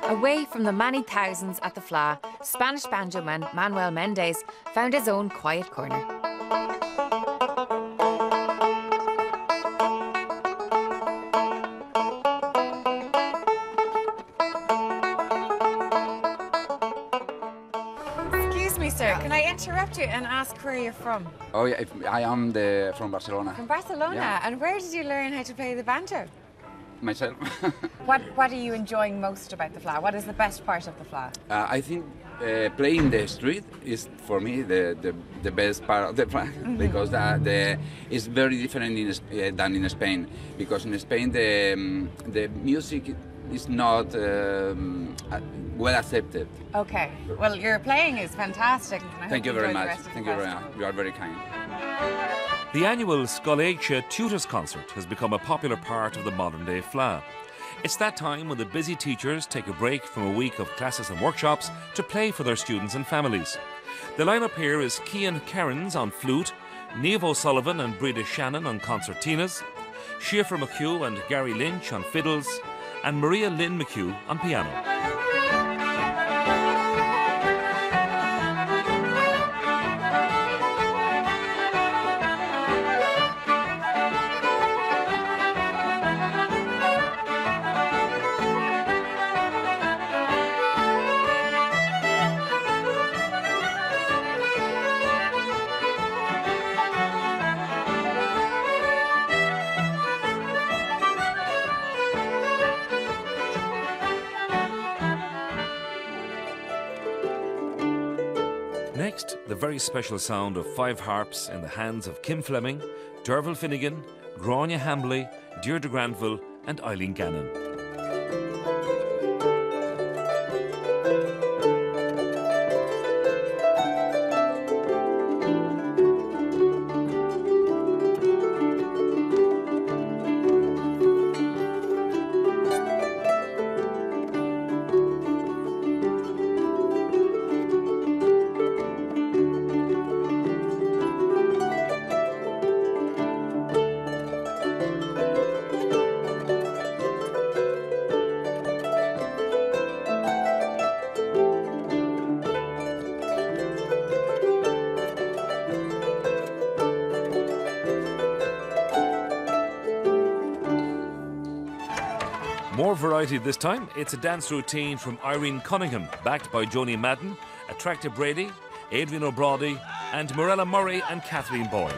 Away from the many thousands at the Fleadh, Spanish banjo man Manuel Mendez found his own quiet corner. Excuse me, sir, can I interrupt you and ask where you're from? Oh yeah, I am from Barcelona. From Barcelona? Yeah. And where did you learn how to play the banjo? Myself. What are you enjoying most about the Fleadh? What is the best part of the Fleadh? I think playing the street is for me the best part of the Fleadh because it's very different than in Spain. Because in Spain the music is not well accepted. Okay. Well, your playing is fantastic. And I Thank you hope very enjoy the much. rest of the Thank you very festival. much. You are very kind. The annual Scala A Tudors concert has become a popular part of the modern-day Fleadh. It's that time when the busy teachers take a break from a week of classes and workshops to play for their students and families. The lineup here is Fiona Kerwin on flute, Niamh O'Sullivan and Breda Shannon on concertinas, Schaefer McHugh and Gary Lynch on fiddles, and Maria Lynn McHugh on piano. Next, the very special sound of 5 harps in the hands of Kim Fleming, Derval Finnegan, Grania Hambley, Deirdre Granville and Eileen Gannon. More variety this time. It's a dance routine from Irene Cunningham, backed by Joni Madden, Attractive Brady, Adrian O'Brady, and Morella Murray and Kathleen Boyle.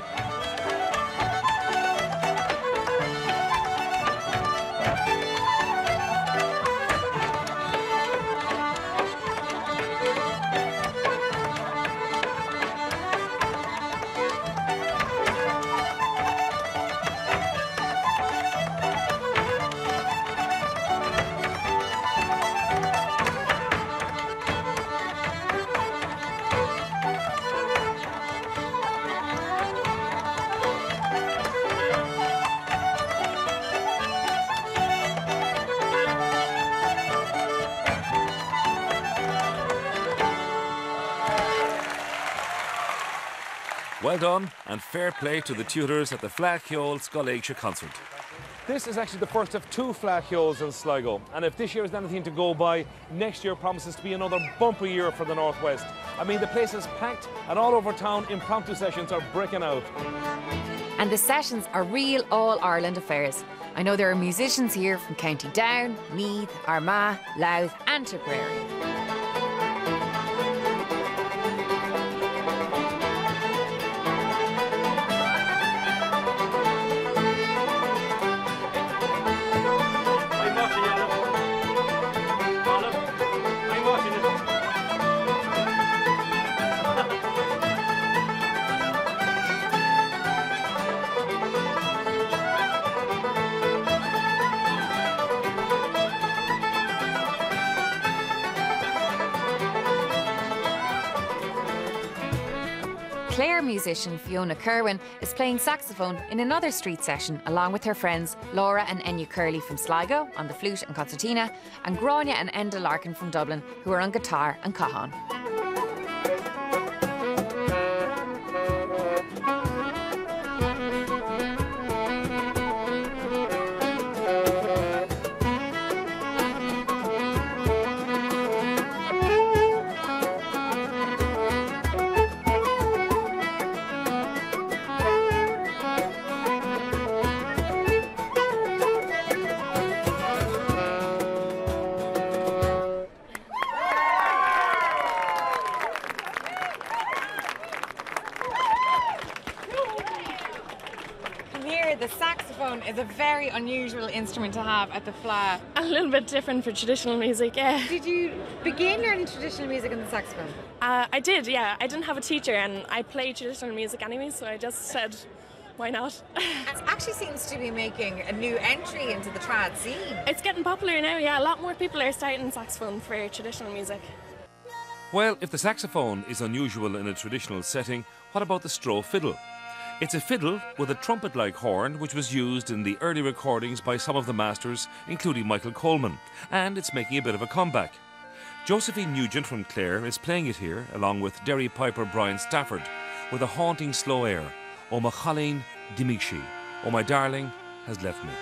Well done, and fair play to the tutors at the Fleadh Cheoil Scala A concert. This is actually the first of 2 Fleadh Cheoils in Sligo, and if this year is anything to go by, next year promises to be another bumper year for the Northwest. I mean, the place is packed, and all over town impromptu sessions are breaking out. And the sessions are real all-Ireland affairs. I know there are musicians here from County Down, Meath, Armagh, Louth and Tipperary. Clare musician Fiona Kerwin is playing saxophone in another street session along with her friends Laura and Enya Curley from Sligo on the flute and concertina, and Grania and Enda Larkin from Dublin, who are on guitar and cajon. is a very unusual instrument to have at the Fleadh. A little bit different for traditional music, yeah. Did you begin learning traditional music on the saxophone? I did, yeah. I didn't have a teacher and I play traditional music anyway, so I just said, why not? It actually seems to be making a new entry into the trad scene. It's getting popular now, yeah. A lot more people are starting saxophone for traditional music. Well, if the saxophone is unusual in a traditional setting, what about the Stroh fiddle? It's a fiddle with a trumpet-like horn which was used in the early recordings by some of the masters, including Michael Coleman, and it's making a bit of a comeback. Josephine Nugent from Clare is playing it here, along with Derry piper Brian Stafford, with a haunting slow air, O my Colleen Dimigshi, O my darling has left me.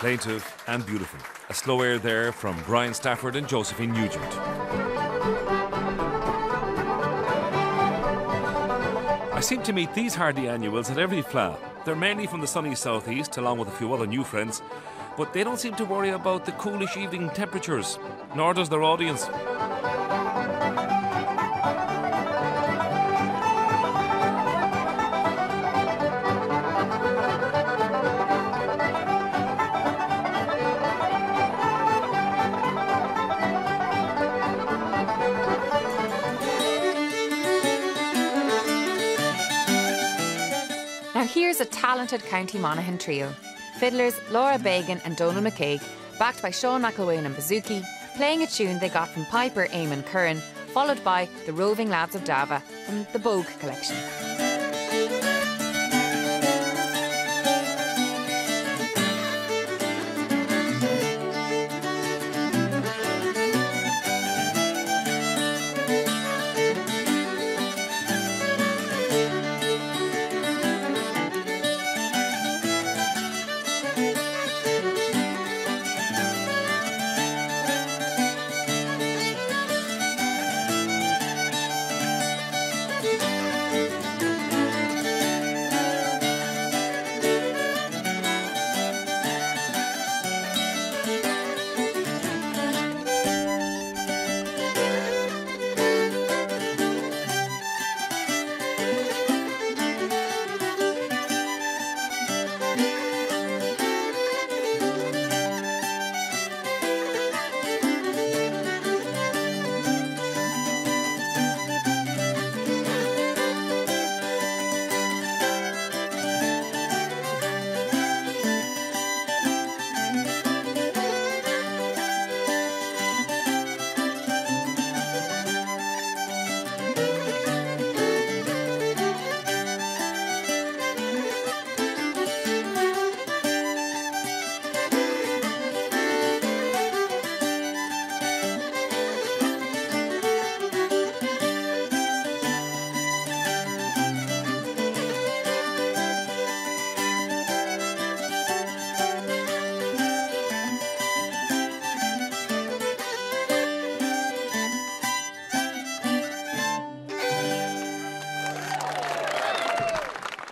Plaintive and beautiful. A slow air there from Brian Stafford and Josephine Nugent. I seem to meet these hardy annuals at every Fleadh. They're mainly from the sunny southeast, along with a few other new friends, but they don't seem to worry about the coolish evening temperatures, nor does their audience. Now here's a talented County Monaghan trio. Fiddlers Laura Bagan and Donal McCaig, backed by Sean McElwain and Bouzouki, playing a tune they got from piper Eamon Curran, followed by the Roving Lads of Dava from the Bogue collection.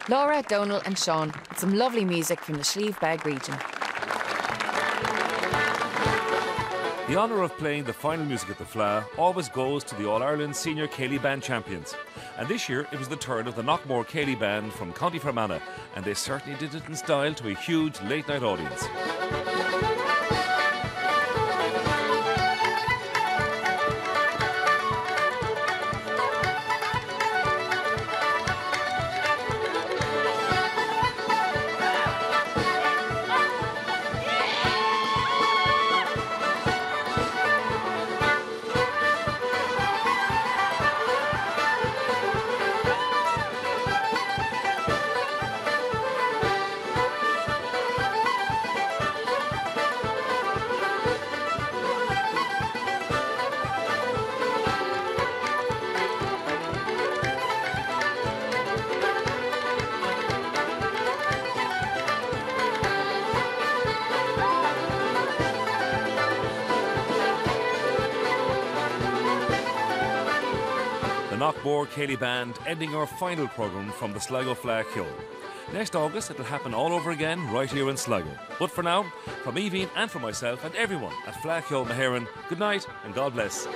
Laura, Donal and Sean with some lovely music from the Slieve Beg region. The honour of playing the final music at the Fleadh always goes to the All-Ireland Senior Céilí Band champions. And this year it was the turn of the Knockmore Céilí Band from County Fermanagh, and they certainly did it in style to a huge late-night audience. The Knockmore Céilí Band ending our final programme from the Sligo Fleadh Cheoil. Next August it'll happen all over again right here in Sligo. But for now, from Evie and from myself and everyone at Fleadh Cheoil Maharan, good night and God bless.